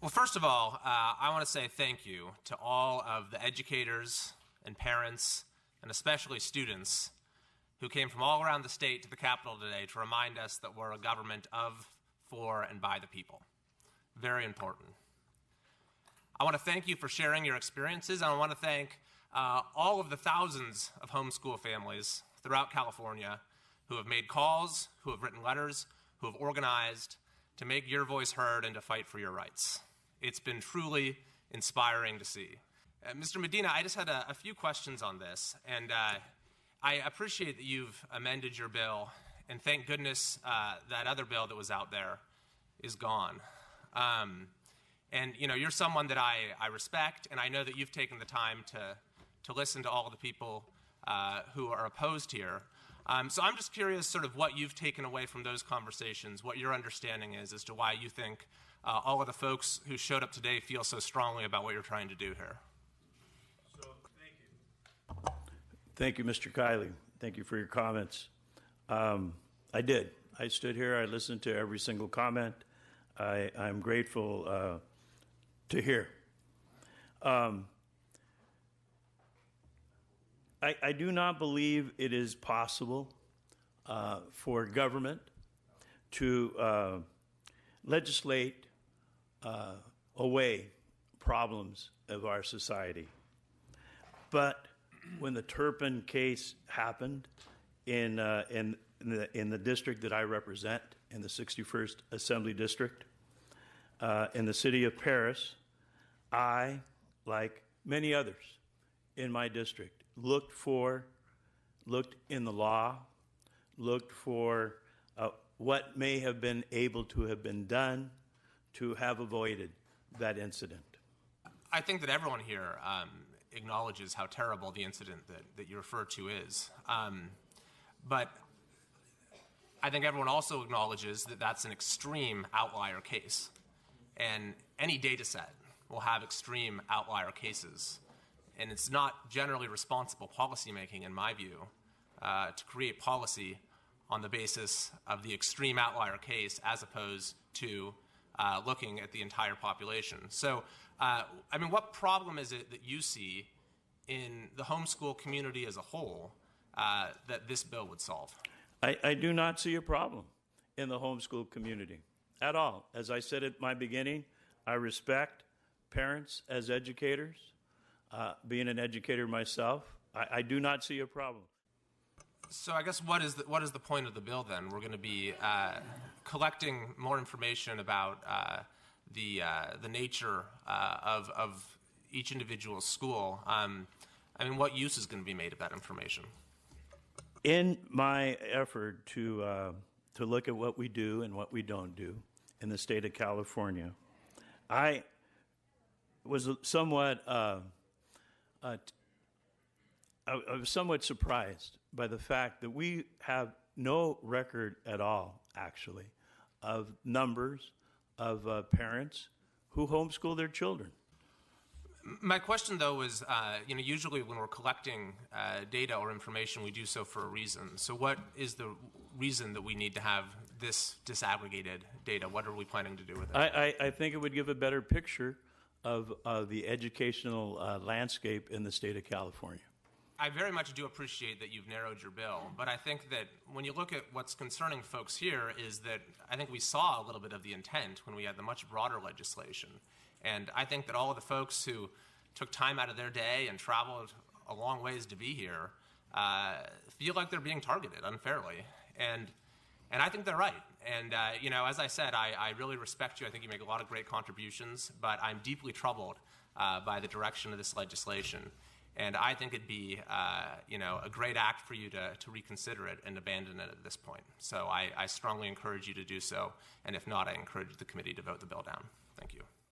Well, first of all, I want to say thank you to all of the educators and parents, and especially students, who came from all around the state to the Capitol today to remind us that we're a government of, for, and by the people. Very important. I want to thank you for sharing your experiences, and I want to thank all of the thousands of homeschool families throughout California who have made calls, who have written letters, who have organized to make your voice heard and to fight for your rights. It's been truly inspiring to see. Mr. Medina, I just had a few questions on this, and I appreciate that you've amended your bill, and thank goodness that other bill that was out there is gone. And you're someone that I respect, and I know that you've taken the time to listen to all of the people who are opposed here. So I'm just curious sort of what you've taken away from those conversations, what your understanding is as to why you think all of the folks who showed up today feel so strongly about what you're trying to do here. So thank you. Thank you, Mr. Kiley. Thank you for your comments. I did. I stood here. I listened to every single comment. I'm grateful to hear. I do not believe it is possible for government to legislate away problems of our society. But when the Turpin case happened in the district that I represent, in the 61st Assembly District, in the city of Paris, I, like many others in my district, looked in the law, looked for what may have been able to have been done to have avoided that incident. I think that everyone here acknowledges how terrible the incident that you refer to is. But I think everyone also acknowledges that that's an extreme outlier case. And any data set will have extreme outlier cases. And it's not generally responsible policymaking, in my view, to create policy on the basis of the extreme outlier case as opposed to looking at the entire population. So, what problem is it that you see in the homeschool community as a whole that this bill would solve? I do not see a problem in the homeschool community at all. As I said at my beginning, I respect parents as educators. Being an educator myself, I do not see a problem. So I guess what is the point of the bill then? We're going to be collecting more information about the nature of each individual school. What use is going to be made of that information? In my effort to look at what we do and what we don't do in the state of California, I was somewhat I was somewhat surprised by the fact that we have no record at all, actually, of numbers of parents who homeschool their children. My question, though, is, usually when we're collecting data or information, we do so for a reason. So what is the reason that we need to have this disaggregated data? What are we planning to do with it? I think it would give a better picture of the educational landscape in the state of California. I very much do appreciate that you've narrowed your bill, but I think that when you look at what's concerning folks here is that I think we saw a little bit of the intent when we had the much broader legislation. And I think that all of the folks who took time out of their day and traveled a long ways to be here feel like they're being targeted unfairly. And I think they're right. And, as I said, I really respect you. I think you make a lot of great contributions, but I'm deeply troubled by the direction of this legislation. And I think it'd be, a great act for you to reconsider it and abandon it at this point. So I strongly encourage you to do so. And if not, I encourage the committee to vote the bill down. Thank you.